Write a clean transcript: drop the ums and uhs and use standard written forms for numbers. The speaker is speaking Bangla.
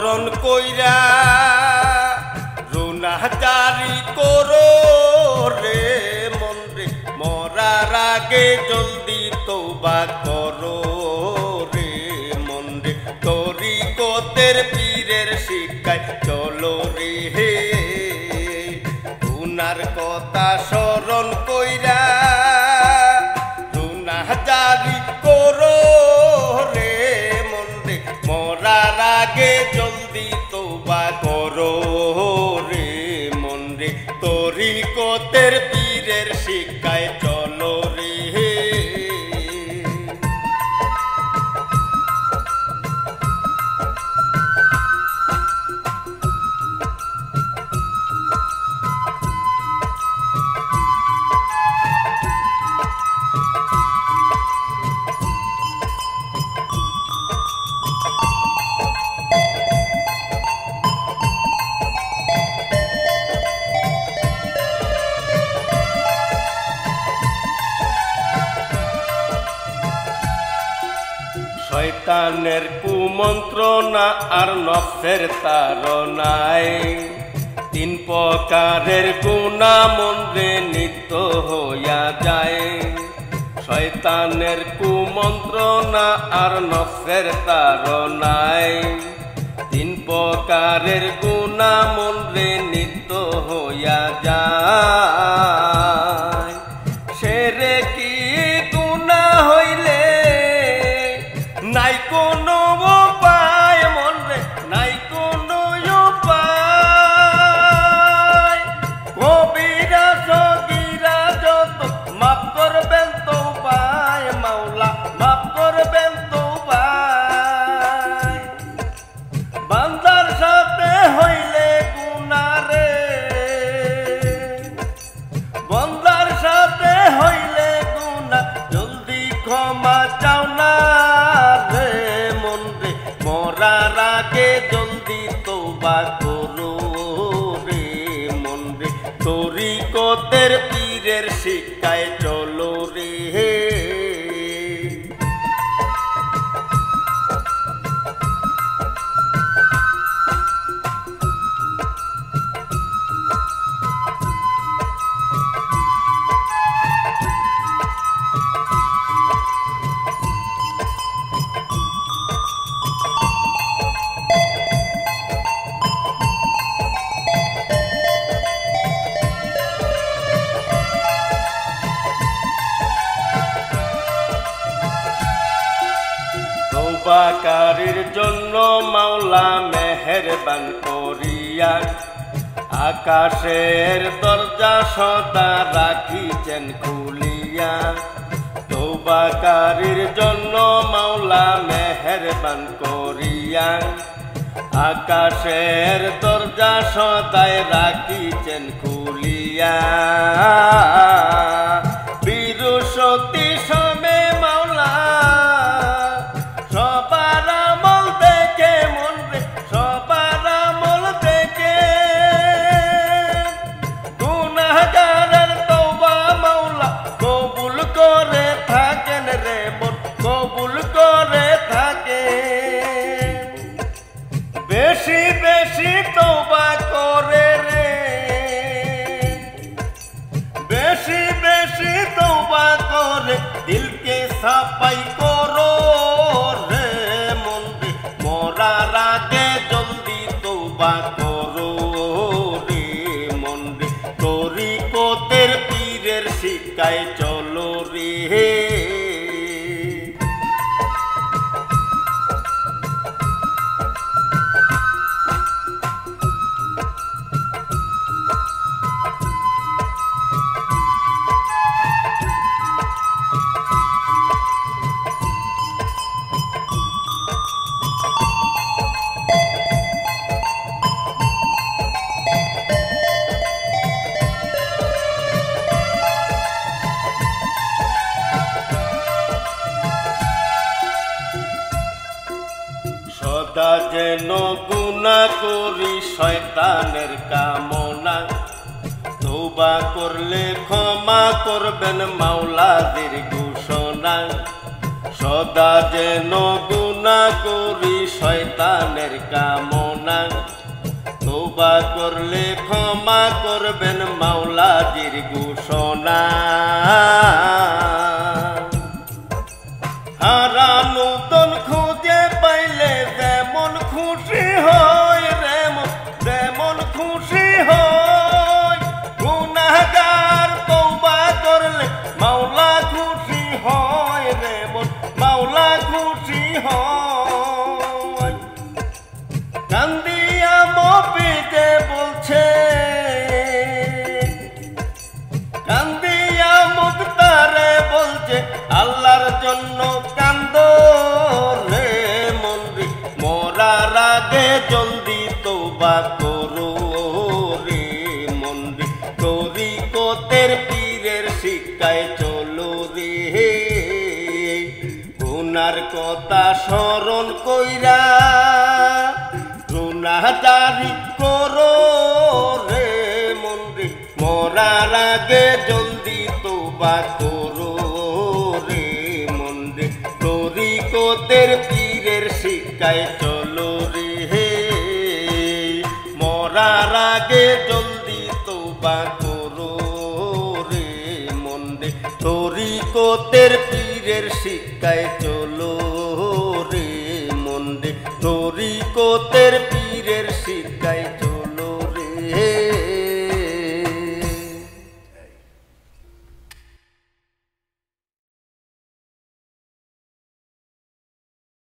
স্মরণ কইরা রুনা জারি করো রে মন রে, মরার আগে জলদি তওবা করো রে মন রে, তরিকতের পীরের শিক্ষায় চলো রে হে, রুনার কথা স্মরণ কইরা রুনা জারি করো রে মন রে, মরার আগে জলদি তওবা করো রে মন রে, তরিকতের পীরের শিক্ষায় চলো রে। শয়তানের কুমন্ত্রণা আর নফসের তাড়নায় তিন প্রকারের গুনাহ মনরে নিত্য হইয়া যায়। শয়তানের কুমন্ত্রণা আর নফসের তাড়নায় তিন প্রকারের গুনাহ মনরে নিত্য হইয়া যায়। সেরে কি গুনাহ হইলে নাই কোনো উপায় মন রে, নাই কোনো উপায়, কবিরা সগীরা যত মাফ করবেন তওবায় মাওলা, মাফ করবেন তওবায়। বান্দার সাথে হইলে গুনাহ রে, বান্দার সাথে হইলে গুনাহ, জলদি ক্ষমা চাও না রে মন রে, মরার আগে জলদি তওবা করো রে মন রে, তরিকতের পীরের শিক্ষায় চলো রে। তওবাকারীর জন্য মাওলা মেহেরবান করিয়া আকাশের দরজা সদা রাখিছেন খুলিয়া। তওবাকারীর জন্য মাওলা মেহেরবান করিয়া আকাশের দরজা সদায় রাখিছেন খুলিয়া। বীরুসতি সমে মাওলা সবার আমল দেখে মন রে, সবার আমল দেখে, গুনাহগারের তওবা মাওলা কবুল করে থাকেন রে মন, কবুল করে থাকেন। বেশি বেশি তওবা করে রে, বেশি বেশি তওবা করে দিলকে সাফাই করো রে মন রে, মরার আগে জলদি তওবা করো রে মন রে, তরিকতের পীরের শিক্ষায় চলো রে। সদা যেন গুনাহ করি শয়তানের কামনা, তওবা করলে ক্ষমা করবেন মাওলাদের ঘোষণা। সদা যেন গুনাহ করি শয়তানের কামনা, না তওবা করলে ক্ষমা করবেন মাওলাজির ঘোষণা হারানো ধন খুঁজে পাইলে যেমন খুশি হয় যেমন খুশি হয় গুনাহগার তওবা করলে মাওলা খুশি হয় মাওলা খুশি হয় কান্দিয়া মফিজে বলছে কান্দিয়া মুক্তারে বলছে আল্লাহর জন্য কান্দো রে মনরে মরার আগে জলদি তওবা করো রে মনরে তরিকতের পীরের শিক্ষায় চলো রে গুনার কথা স্মরণ কইরা গুনাহ জারি করো রে মনরে মরার আগে জলদি তওবা করো রে মনরে তরিকতের পীরের শিক্ষায় চলো রে মরার আগে জলদি তওবা করো রে মনরে তরিকতের পীরের শিক্ষায় চলো রে মনরে তরিকতের পীরের শিক্ষায়